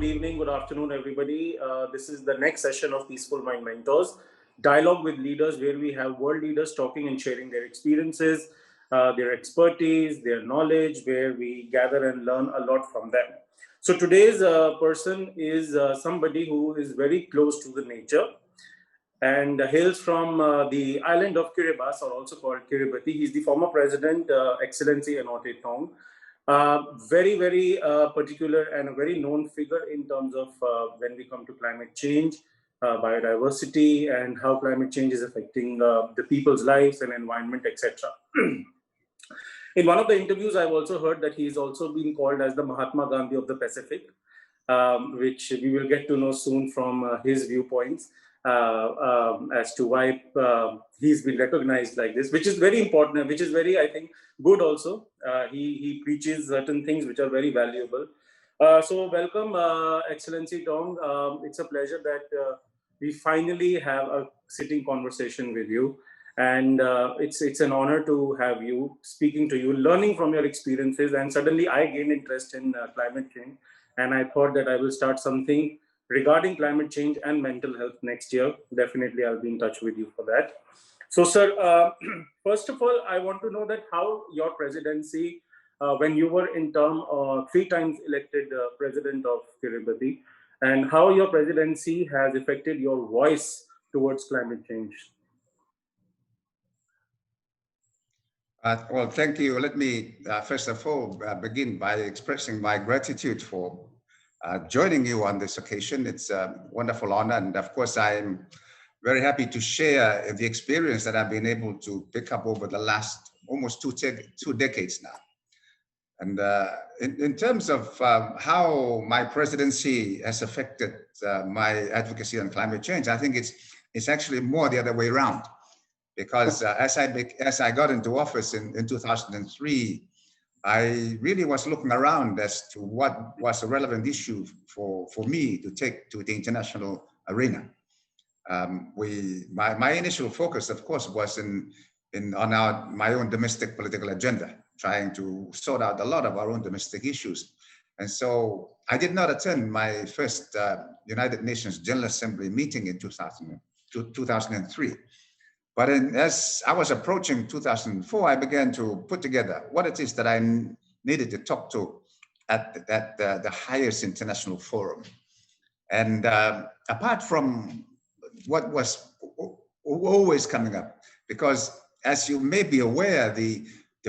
good evening, good afternoon, everybody. This is the next session of Peaceful Mind Mentors, dialogue with leaders, where we have world leaders talking and sharing their experiences, their expertise, their knowledge, where we gather and learn a lot from them. So today's person is somebody who is very close to the nature and hails from the island of Kiribati, or also called Kiribati. He's the former president, Excellency Anote Tong. Very particular and a very known figure in terms of when we come to climate change, biodiversity, and how climate change is affecting the people's lives and environment, etc. In one of the interviews, I've also heard that he's also been called as the Mahatma Gandhi of the Pacific, which we will get to know soon from his viewpoints as to why he's been recognized like this, which is very important, which is very, I think, good also. He preaches certain things which are very valuable. So welcome, Excellency Tong. It's a pleasure that we finally have a sitting conversation with you. And it's an honor to have you, speaking to you, learning from your experiences. And suddenly I gained interest in climate change. And I thought that I will start something regarding climate change and mental health next year. Definitely, I'll be in touch with you for that. So, sir, first of all, I want to know that how your presidency, when you were in term 3 times elected president of Kiribati, and how your presidency has affected your voice towards climate change. Well, thank you. Let me, first of all, begin by expressing my gratitude for joining you on this occasion. It's a wonderful honor. And of course, I'm very happy to share the experience that I've been able to pick up over the last almost two decades now. And in terms of how my presidency has affected my advocacy on climate change, I think it's actually more the other way around. Because as I got into office in 2003, I really was looking around as to what was a relevant issue for me to take to the international arena. My initial focus, of course, was on my own domestic political agenda, trying to sort out a lot of our own domestic issues. And so I did not attend my first United Nations General Assembly meeting in 2003. But as I was approaching 2004, I began to put together what it is that I needed to talk to at the highest international forum. And apart from what was always coming up, because as you may be aware, the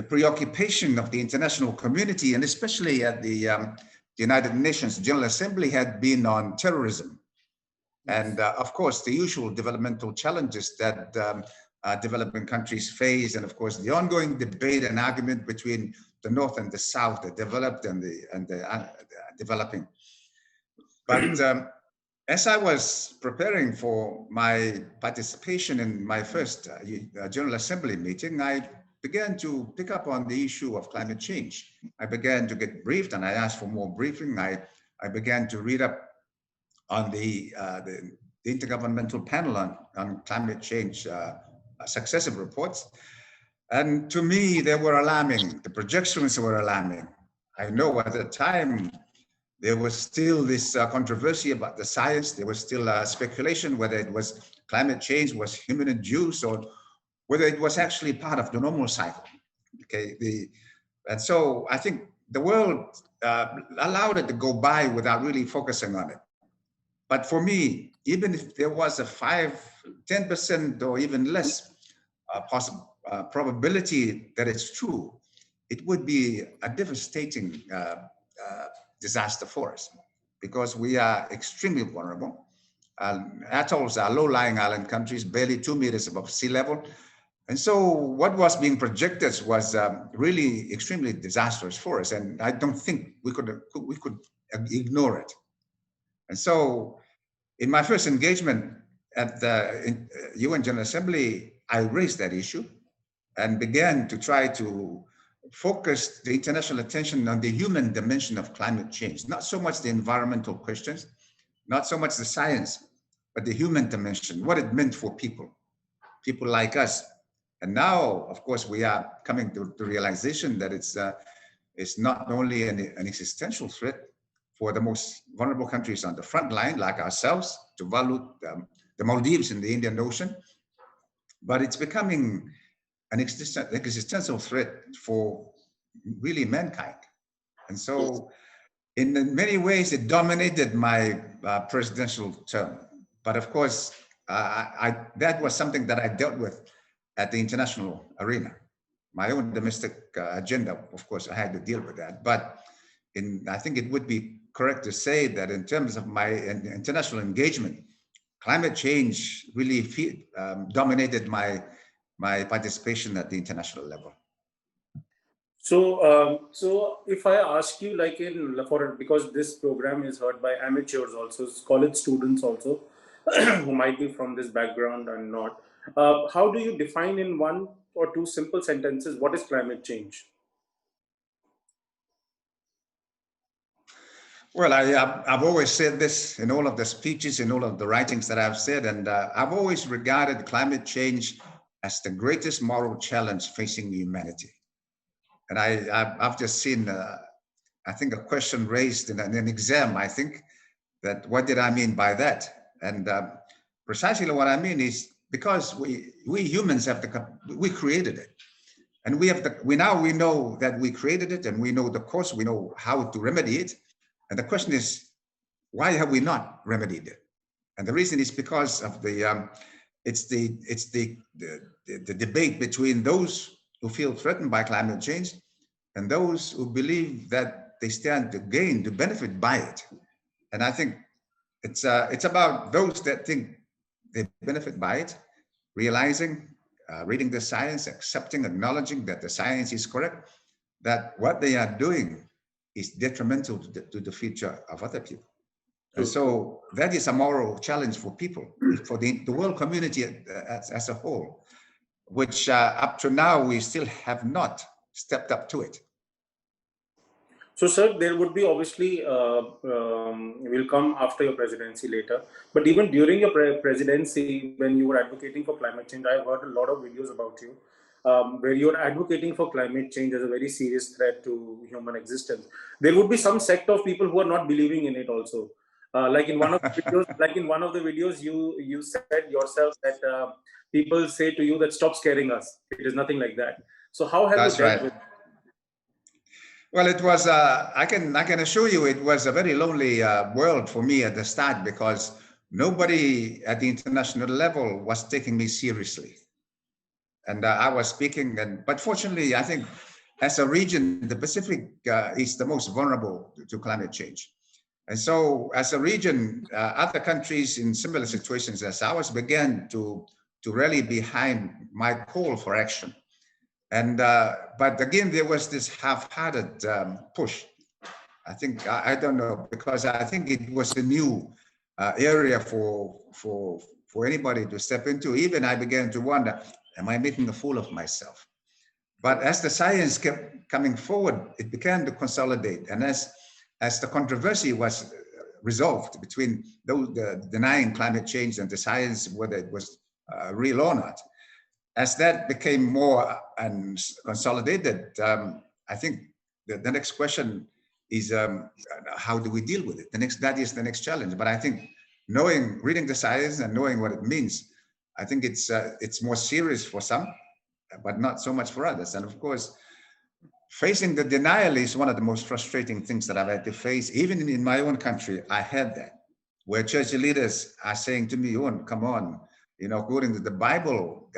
preoccupation of the international community, and especially at the United Nations General Assembly, had been on terrorism. And of course, the usual developmental challenges that developing countries face, and of course, the ongoing debate and argument between the North and the South, the developed and the developing. But as I was preparing for my participation in my first General Assembly meeting, I began to pick up on the issue of climate change. I began to get briefed, and I asked for more briefing. I began to read up on the Intergovernmental Panel on Climate Change successive reports. And to me, they were alarming. The projections were alarming. I know at the time, there was still this controversy about the science. There was still speculation whether it was climate change was human-induced or whether it was actually part of the normal cycle. Okay, and so I think the world allowed it to go by without really focusing on it. But for me, even if there was a 10% or even less possible probability that it's true, it would be a devastating disaster for us, because we are extremely vulnerable. Atolls are low-lying island countries, barely 2 meters above sea level. And so what was being projected was really extremely disastrous for us. And I don't think we could ignore it. And so in my first engagement at the UN General Assembly, I raised that issue and began to try to focus the international attention on the human dimension of climate change, not so much the environmental questions, not so much the science, but the human dimension, what it meant for people like us. And now, of course, we are coming to the realization that it's not only an existential threat for the most vulnerable countries on the front line, like ourselves, to value the Maldives in the Indian Ocean. But it's becoming an existential threat for really mankind. And so in many ways, it dominated my presidential term. But of course, that was something that I dealt with at the international arena. My own domestic agenda, of course, I had to deal with that. But I think it would be correct to say that in terms of my international engagement, climate change really dominated my participation at the international level. So if I ask you, like because this program is heard by amateurs also, college students also, who might be from this background and not, how do you define in one or two simple sentences what is climate change? Well, I've always said this in all of the speeches, in all of the writings that I've said, and I've always regarded climate change as the greatest moral challenge facing humanity. And I've just seen, I think, a question raised in an exam, I think, that what did I mean by that? And precisely what I mean is because we humans we created it. And we know that we created it, and we know the cause, we know how to remedy it. And the question is, why have we not remedied it? And the reason is because of the debate between those who feel threatened by climate change and those who believe that they stand to benefit by it. And I think it's about those that think they benefit by it, realizing, reading the science, accepting, acknowledging that the science is correct, that what they are doing is detrimental to the future of other people. And so that is a moral challenge for people, for the world community as a whole, which up to now we still have not stepped up to it. So, sir, there would be obviously, will come after your presidency later. But even during your presidency, when you were advocating for climate change, I've heard a lot of videos about you, where you're advocating for climate change as a very serious threat to human existence. There would be some sect of people who are not believing in it also. Like in one of the videos, you said yourself that people say to you that stop scaring us. It is nothing like that. So how have you That's dealt right. with? Well, it was, I can assure you it was a very lonely world for me at the start because nobody at the international level was taking me seriously. And I was speaking, but fortunately, I think as a region, the Pacific is the most vulnerable to climate change. And so as a region, other countries in similar situations as ours began to rally behind my call for action. And but again, there was this half-hearted push. I think I don't know, because I think it was a new area for anybody to step into. Even I began to wonder, am I making a fool of myself? But as the science kept coming forward, it began to consolidate. And as the controversy was resolved between those denying climate change and the science, whether it was real or not, as that became more and consolidated, I think the next question is how do we deal with it? That is the next challenge. But I think reading the science and knowing what it means, I think it's more serious for some, but not so much for others. And of course, facing the denial is one of the most frustrating things that I've had to face. Even in my own country, I had that, where church leaders are saying to me, "Oh, come on, according to the Bible,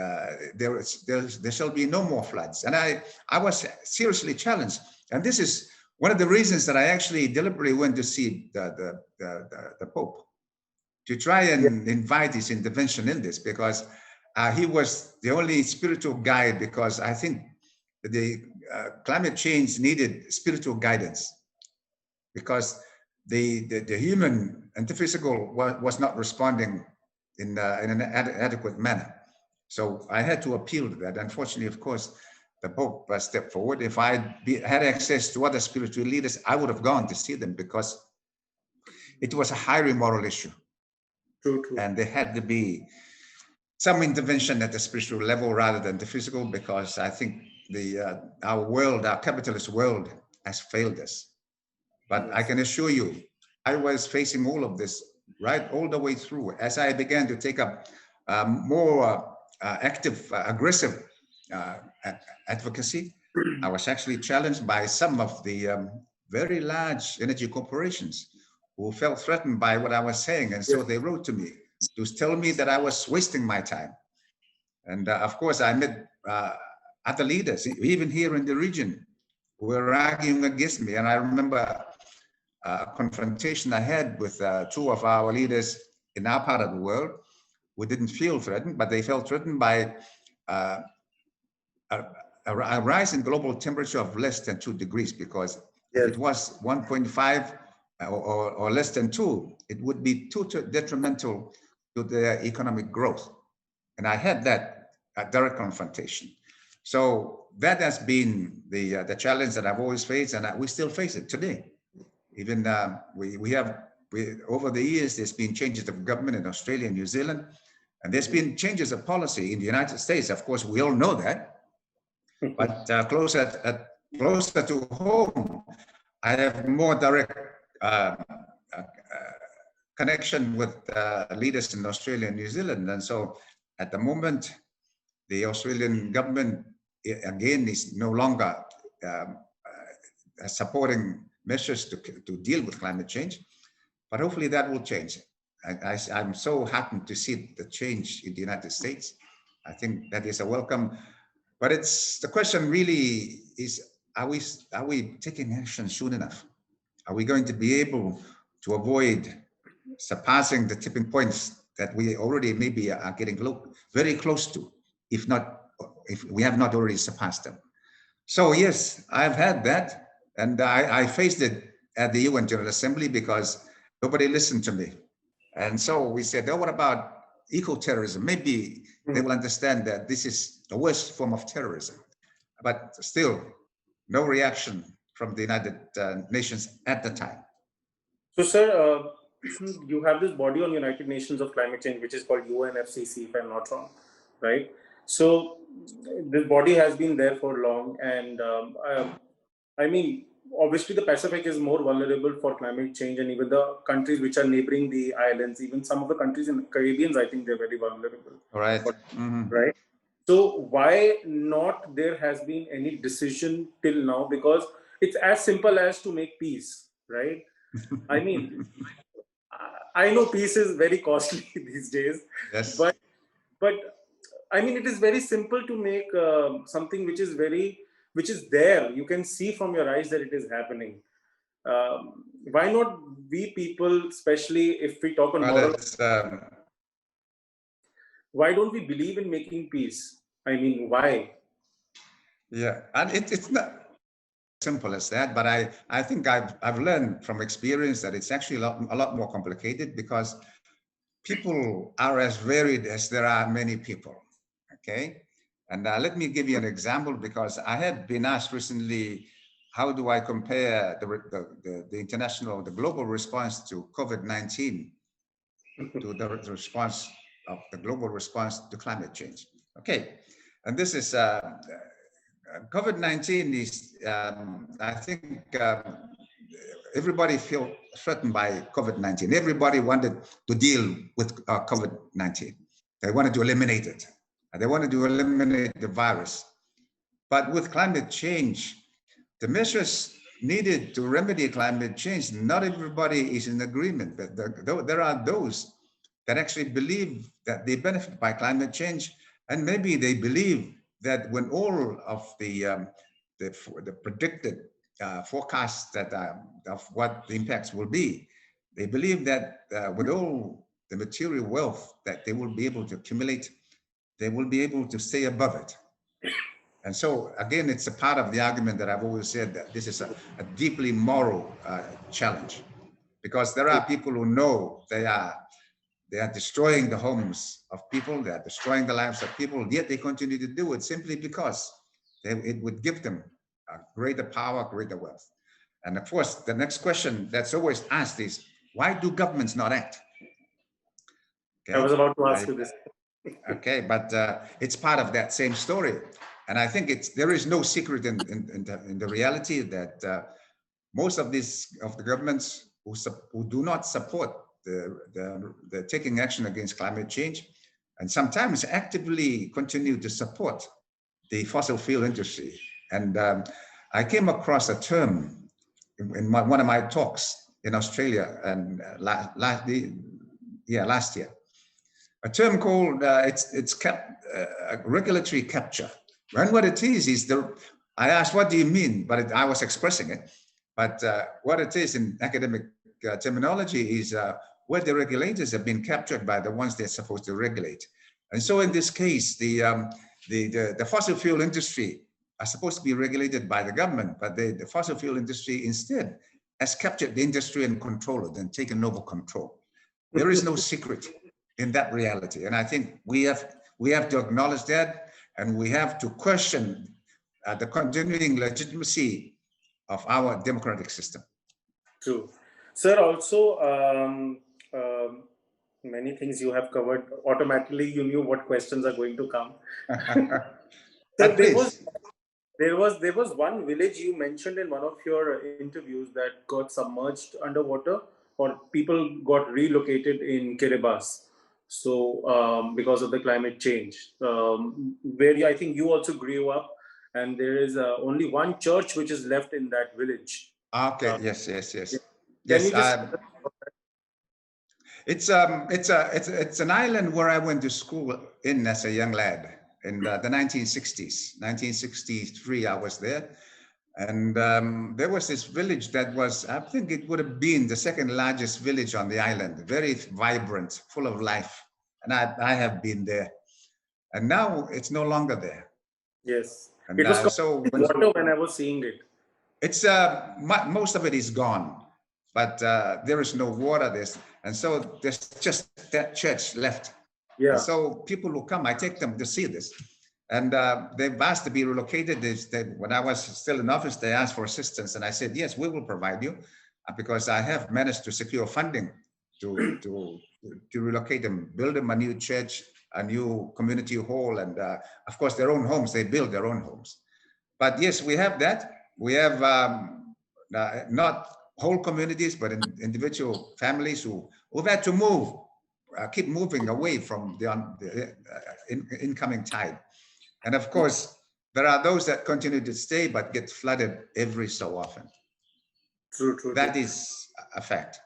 there shall be no more floods." And I was seriously challenged. And this is one of the reasons that I actually deliberately went to see the Pope, to try and invite his intervention in this, because he was the only spiritual guide, because I think the climate change needed spiritual guidance, because the human and the physical was not responding in an adequate manner. So I had to appeal to that. Unfortunately, of course, the Pope stepped forward. If I had access to other spiritual leaders, I would have gone to see them, because it was a highly moral issue. True. And there had to be some intervention at the spiritual level rather than the physical, because I think our capitalist world has failed us. But I can assure you, I was facing all of this right all the way through. As I began to take up more active, aggressive uh, advocacy, I was actually challenged by some of the very large energy corporations who felt threatened by what I was saying. And so Yes. they wrote to me to tell me that I was wasting my time. And of course, I met other leaders, even here in the region, who were arguing against me. And I remember a confrontation I had with two of our leaders in our part of the world who didn't feel threatened, but they felt threatened by uh, a, a rise in global temperature of less than 2 degrees, because if Yes. it was 1.5 or less than 2, it would be too detrimental to their economic growth. And I had that direct confrontation. So that has been the challenge that I've always faced, and we still face it today. Even over the years, there's been changes of government in Australia and New Zealand, and there's been changes of policy in the United States. Of course, we all know that. But closer to home, I have more direct connection with leaders in Australia and New Zealand. And so at the moment, the Australian government, again, is no longer supporting measures to deal with climate change. But hopefully that will change. I'm so happy to see the change in the United States. I think that is a welcome. But the question really is, are we taking action soon enough? Are we going to be able to avoid surpassing the tipping points that we already maybe are getting very close to, if we have not already surpassed them? So yes, I've had that, and I faced it at the UN General Assembly because nobody listened to me. And so we said, oh, what about eco-terrorism? Maybe they will understand that this is the worst form of terrorism. But still, no reaction from the United Nations at the time. So, sir, you have this body on United Nations of Climate Change, which is called UNFCCC, if I'm not wrong, right? So, this body has been there for long, and I mean, obviously, the Pacific is more vulnerable for climate change, and even the countries which are neighboring the islands, even some of the countries in the Caribbean, I think they're very vulnerable. All right. Right. So, why not there has been any decision till now? Because it's as simple as to make peace, right? I mean, I know peace is very costly these days, Yes. but I mean, it is very simple to make something which is there. You can see from your eyes that it is happening. Why not we people, especially if we talk on moral, why don't we believe in making peace? I mean, why? Yeah, and it's not simple as that, but I think I've learned from experience that it's actually a lot more complicated, because people are as varied as there are many people. Okay, and let me give you an example, because I had been asked recently, how do I compare the global response to COVID-19 to the response of the global response to climate change? Okay, and this is COVID-19 is, I think everybody felt threatened by COVID-19. Everybody wanted to deal with COVID-19. They wanted to eliminate it. They wanted to eliminate the virus. But with climate change, the measures needed to remedy climate change, not everybody is in agreement. There are those that actually believe that they benefit by climate change, and maybe they believe that when all of the predicted forecasts that of what the impacts will be, they believe that with all the material wealth that they will be able to accumulate, they will be able to stay above it. And so again, it's a part of the argument that I've always said, that this is a deeply moral challenge, because there are people who know they are destroying the homes of people, they are destroying the lives of people, yet they continue to do it simply because it would give them a greater power, greater wealth. And of course, the next question that's always asked is, why do governments not act? Okay. I was about to ask you this. Okay, but it's part of that same story. And I think there is no secret in the reality that most of the governments who do not support the taking action against climate change, and sometimes actively continue to support the fossil fuel industry. And I came across a term in one of my talks in Australia and last year, a term called regulatory capture. And what it is I asked, what do you mean? But I was expressing it. But what it is in academic terminology is where the regulators have been captured by the ones they're supposed to regulate. And so in this case, the fossil fuel industry are supposed to be regulated by the government, but the fossil fuel industry instead has captured the industry and controlled it and taken over control. There is no secret in that reality. And I think we have to acknowledge that, and we have to question the continuing legitimacy of our democratic system. True. Sir, also, many things you have covered. Automatically, you knew what questions are going to come. Sir, there was one village you mentioned in one of your interviews that got submerged underwater, or people got relocated in Kiribati. So because of the climate change, where I think you also grew up, and there is only one church which is left in that village. Okay. Yes. Can you just? It's an island where I went to school in as a young lad in the 1960s. 1963, I was there. And there was this village that was, I think it would have been the second largest village on the island, very vibrant, full of life. And I have been there. And now it's no longer there. Yes. And it was so water when I was seeing it. It's most of it is gone, but there is no water. And so there's just that church left. Yeah. And so people who come, I take them to see this. And they've asked to be relocated. When I was still in office, they asked for assistance. And I said, yes, we will provide you, because I have managed to secure funding to relocate them, build them a new church, a new community hall, and of course, their own homes. They build their own homes. But yes, we have that. We have not whole communities, but individual families who've had to move, keep moving away from the incoming tide. And of course, there are those that continue to stay, but get flooded every so often. True. That is a fact.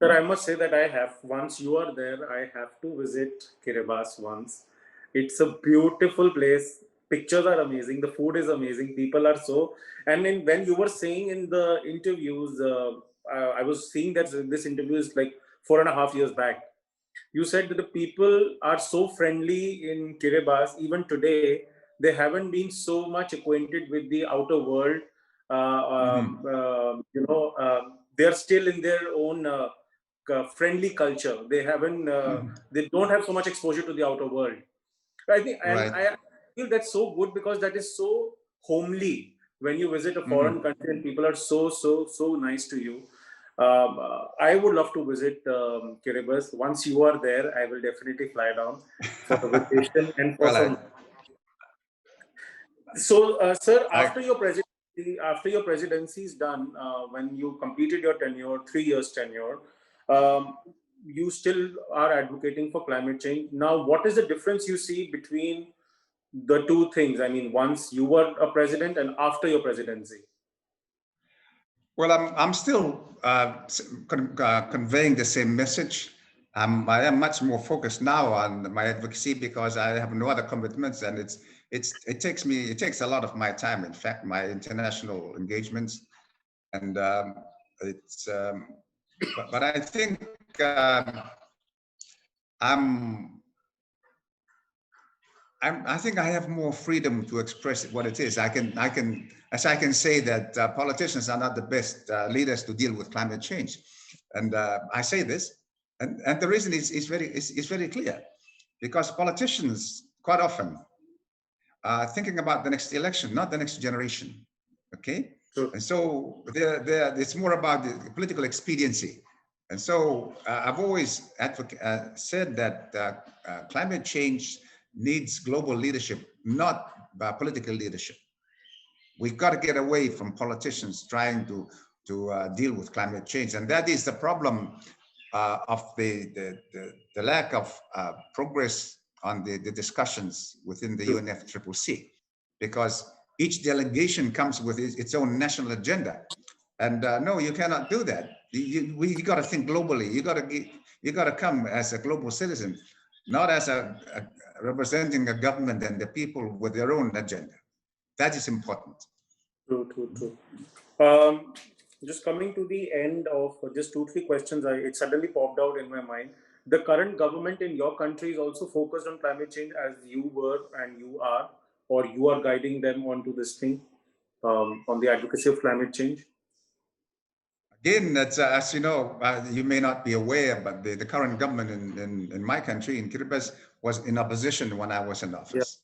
Sir, I must say that once you are there, I have to visit Kiribati once. It's a beautiful place. Pictures are amazing. The food is amazing. People are so. And when you were saying in the interviews, I was seeing that this interview is like 4.5 years back. You said that the people are so friendly in Kiribati. Even today, they haven't been so much acquainted with the outer world. They're still in their own friendly culture. They haven't. They don't have so much exposure to the outer world. I think, and I feel that's so good, because that is so homely when you visit a foreign country and people are so nice to you. I would love to visit Kiribati. Once you are there, I will definitely fly down for a vacation and for some. So, sir, after your presidency is done, when you completed your tenure, 3 years tenure, you still are advocating for climate change. Now, what is the difference you see between the two things? I mean, once you were a president and after your presidency. Well, I'm still conveying the same message. I am much more focused now on my advocacy because I have no other commitments, and it takes a lot of my time. In fact, my international engagements, and but I think I think I have more freedom to express what it is. I can say that politicians are not the best leaders to deal with climate change, and I say this, and the reason is very clear, because politicians quite often are thinking about the next election, not the next generation. Okay, and so it's more about the political expediency. And so I've always said that climate change needs global leadership, not political leadership. We've got to get away from politicians trying to deal with climate change. And that is the problem of the lack of progress on the discussions within the UNFCCC, because each delegation comes with its own national agenda. And no, you cannot do that. You got to think globally. You got to come as a global citizen, not as representing a government and the people with their own agenda. That is important. True, true, true. Just coming to the end of just 2, 3 questions, it suddenly popped out in my mind. The current government in your country is also focused on climate change, as you were and you are, or you are guiding them onto this thing, on the advocacy of climate change. Again, that's, as you know, you may not be aware, but the current government in my country, in Kiribati, was in opposition when I was in Yeah. office.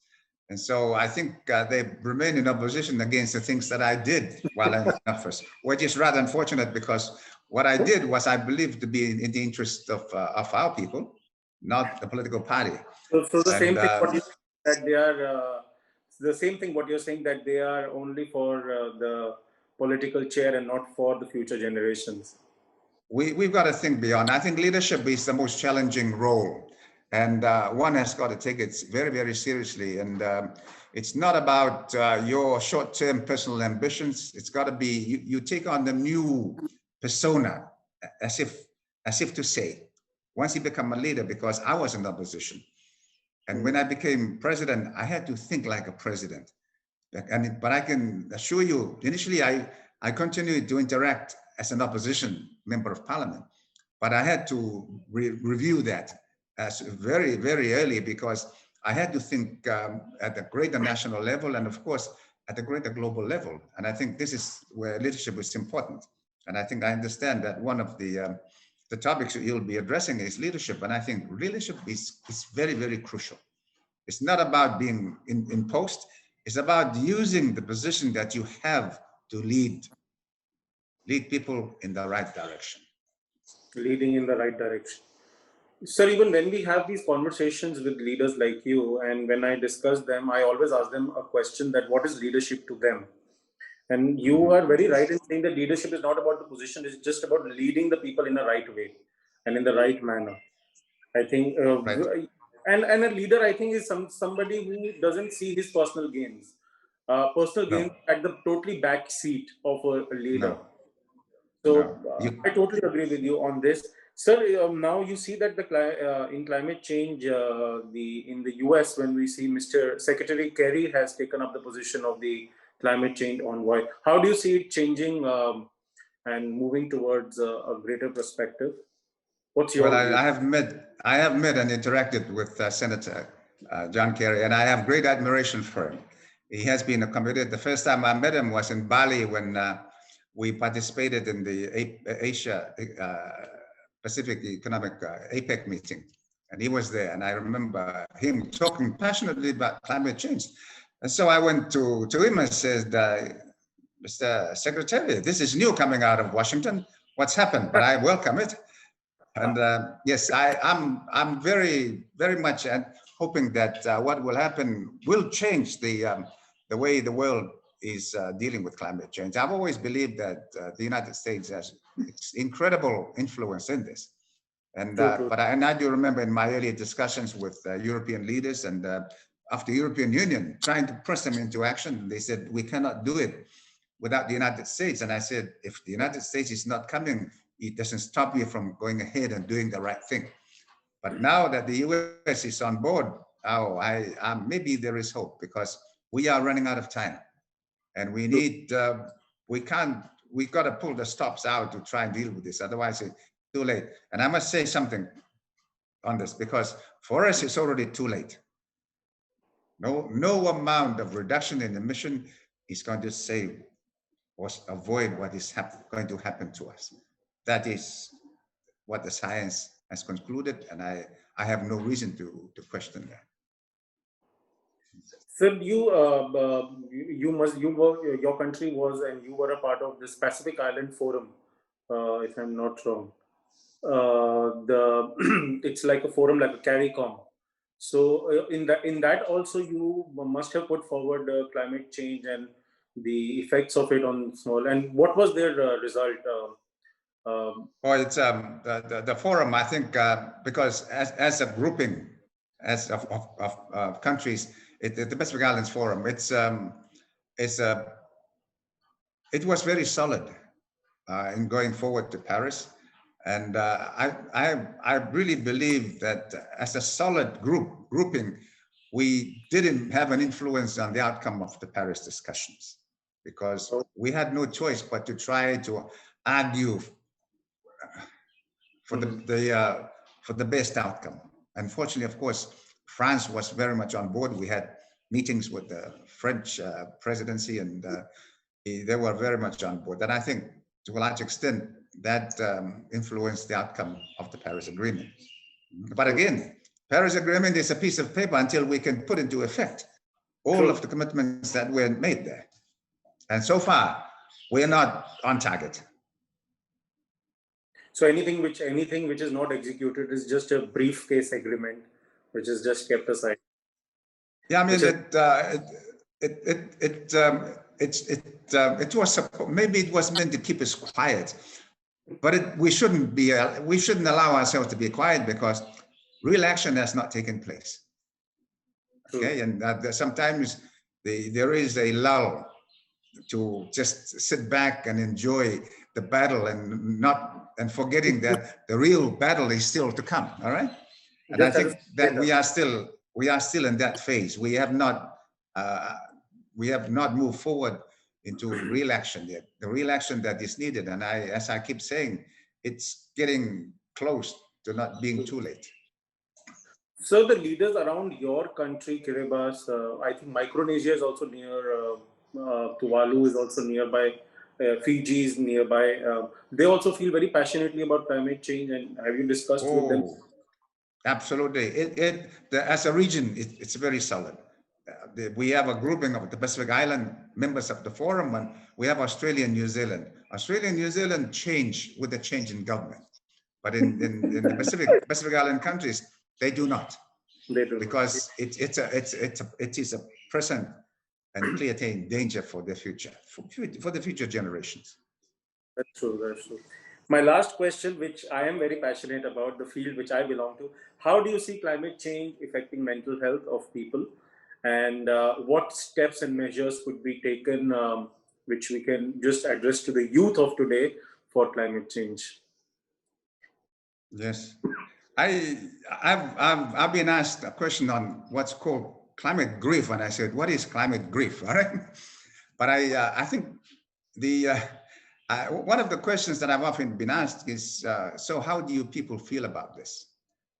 And so I think they remain in opposition against the things that I did while in office, which is rather unfortunate, because what I did was, I believe, to be in the interest of our people, not the political party. So the same And thing what you that they are the same thing what you're saying, that they are only for the political chair and not for the future generations. we've got to think beyond. I think leadership is the most challenging role, and one has got to take it very, very seriously. And it's not about your short-term personal ambitions. It's got to be you take on the new persona, as if to say, once you become a leader, because I was in opposition, and when I became president, I had to think like a president. But I can assure you, initially I continued to interact as an opposition member of parliament, but I had to review that as very, very early, because I had to think at the greater national level, and of course at the greater global level. And I think this is where leadership is important. And I think I understand that one of the topics you'll be addressing is leadership. And I think leadership is very, very crucial. It's not about being in post. It's about using the position that you have to lead people in the right direction. Leading in the right direction. Sir, even when we have these conversations with leaders like you, and when I discuss them, I always ask them a question, that what is leadership to them? And you are very right in saying that leadership is not about the position, it's just about leading the people in the right way and in the right manner. I think, Right. and a leader, I think, is somebody who doesn't see his personal gains. Personal gains No, at the totally back seat of a leader. no, no. So I totally agree with you on this, sir. Now you see that in climate change, in the US, when we see Mr. Secretary Kerry has taken up the position of the climate change envoy. How do you see it changing and moving towards a greater perspective? What's Well, your view? I have met and interacted with Senator John Kerry, and I have great admiration for him. He has been committed. The first time I met him was in Bali, when we participated in the Asia Pacific Economic APEC meeting, and he was there. And I remember him talking passionately about climate change. And so I went to him and said, Mr. Secretary, this is new coming out of Washington. What's happened? But I welcome it. And yes, I'm very, very much hoping that what will happen will change the way the world is dealing with climate change. I've always believed that the United States has incredible influence in this. And but I do remember in my earlier discussions with European leaders, and after European Union trying to press them into action, they said we cannot do it without the United States. And I said, if the United States is not coming, it doesn't stop you from going ahead and doing the right thing. But now that the US is on board, maybe there is hope, because we are running out of time, and we need, we've got to pull the stops out to try and deal with this. Otherwise, it's too late. And I must say something on this, because for us, it's already too late. No amount of reduction in emission is going to save or avoid what is going to happen to us. That is what the science has concluded, and I have no reason to question that. Sir, your country was, and you were a part of this Pacific Island Forum, if I'm not wrong. It's like a forum, like a CARICOM. So in that also, you must have put forward climate change and the effects of it on small, and what was their result? Well, it's the forum. I think because as a grouping, as of countries, the Pacific Islands Forum, it's it was very solid in going forward to Paris, and I really believe that as a solid grouping, we didn't have an influence on the outcome of the Paris discussions because we had no choice but to try to argue for for the best outcome. Unfortunately, of course, France was very much on board. We had meetings with the French presidency, and they were very much on board. And I think, to a large extent, that influenced the outcome of the Paris Agreement. But again, Paris Agreement is a piece of paper until we can put into effect all of the commitments that were made there. And so far, we're not on target. So anything which is not executed is just a briefcase agreement, which is just kept aside. Yeah, I mean, it was maybe it was meant to keep us quiet, but we shouldn't allow ourselves to be quiet because real action has not taken place. Okay, and sometimes there is a lull to just sit back and enjoy the battle and forgetting that the real battle is still to come. All right, and I think that we are still in that phase. We have not moved forward into real action yet. The real action that is needed, and as I keep saying, it's getting close to not being too late. So the leaders around your country, Kiribati, I think Micronesia is also near. Tuvalu is also nearby. Fiji is nearby. They also feel very passionately about climate change. And have you discussed with them? Absolutely. As a region, it's very solid. We have a grouping of the Pacific Island members of the forum, and we have Australia and New Zealand. Australia and New Zealand change with the change in government, but in the Pacific Island countries, they do not. They do because it is a present and clear danger for the future, for the future generations. That's true. That's true. My last question, which I am very passionate about, the field which I belong to, how do you see climate change affecting mental health of people? And what steps and measures could be taken which we can just address to the youth of today for climate change? Yes. I've been asked a question on what's called climate grief, and I said, what is climate grief? All right. But I think one of the questions that I've often been asked is, so how do you people feel about this?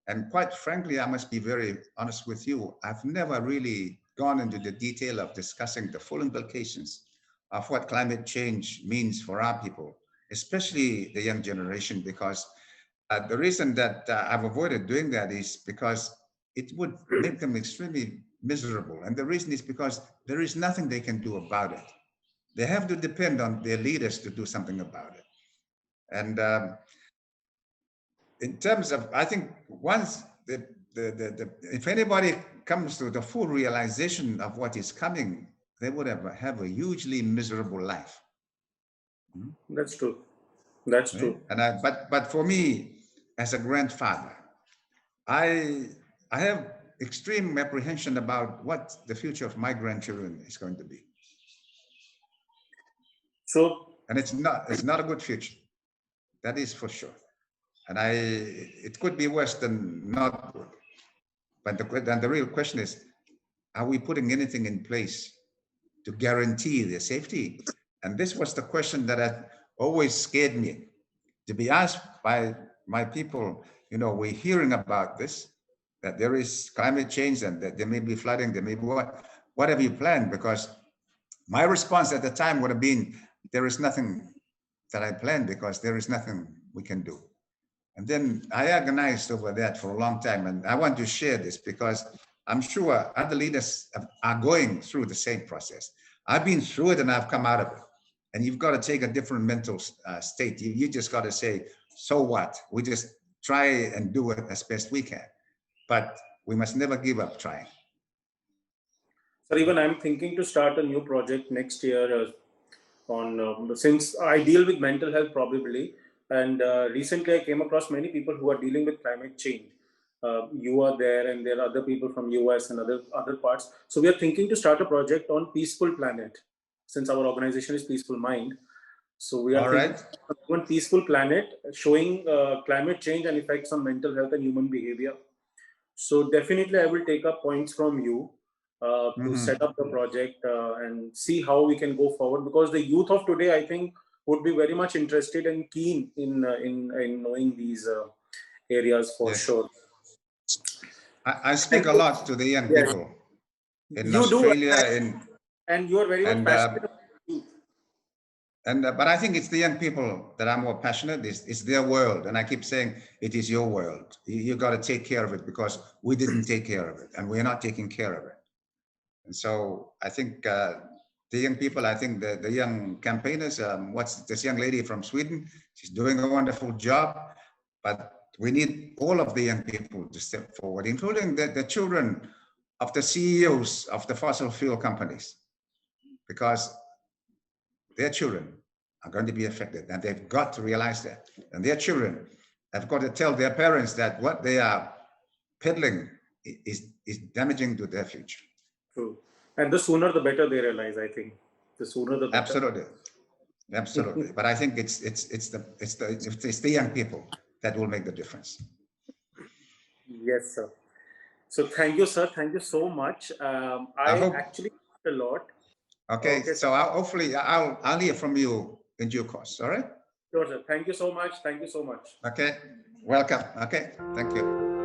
And quite frankly, I must be very honest with you. I've never really gone into the detail of discussing the full implications of what climate change means for our people, especially the young generation, because the reason that I've avoided doing that is because it would make them extremely miserable. And the reason is because there is nothing they can do about it. They have to depend on their leaders to do something about it. And in terms of, I think once if anybody comes to the full realization of what is coming, they would have a hugely miserable life. That's true. That's right? true. And but for me, as a grandfather, I have extreme apprehension about what the future of my grandchildren is going to be. And it's not a good future. That is for sure. And it could be worse than not good. But the real question is, are we putting anything in place to guarantee their safety? And this was the question that had always scared me, to be asked by my people. We're hearing about this, that there is climate change and that there may be flooding, there may be what have you planned? Because my response at the time would have been, there is nothing that I planned because there is nothing we can do. And then I agonized over that for a long time. And I want to share this because I'm sure other leaders are going through the same process. I've been through it and I've come out of it. And you've got to take a different mental state. You just got to say, so what? We just try and do it as best we can. But we must never give up trying. So even I'm thinking to start a new project next year on since I deal with mental health probably, and recently I came across many people who are dealing with climate change. You are there, and there are other people from US and other parts. So we are thinking to start a project on peaceful planet, since our organization is Peaceful Mind. So we are All thinking right. of one peaceful planet, showing climate change and effects on mental health and human behavior. So definitely, I will take up points from you to set Mhm. up the project and see how we can go forward. Because the youth of today, I think, would be very much interested and keen in knowing these areas for Yes. sure. I speak a lot to the young Yes, people in you do, Australia, and you are very much and passionate about youth. but I think it's the young people that are more passionate. It's their world, and I keep saying it is your world. You got to take care of it because we didn't take care of it, and we're not taking care of it. And so I think the young people, I think the young campaigners, what's this young lady from Sweden? She's doing a wonderful job, but we need all of the young people to step forward, including the children of the CEOs of the fossil fuel companies, because their children are going to be affected, and they've got to realize that. And their children have got to tell their parents that what they are peddling is damaging to their future. True. And the sooner the better they realize, I think. The sooner the better. Absolutely, absolutely. But I think it's the young people that will make the difference. Yes, sir. So thank you, sir. Thank you so much. I I hope. actually a lot. Okay, Okay, so hopefully I'll hear from you in due course. All right. sure, sir. Thank you so much. Thank you so much. Okay. Welcome. Okay. Thank you.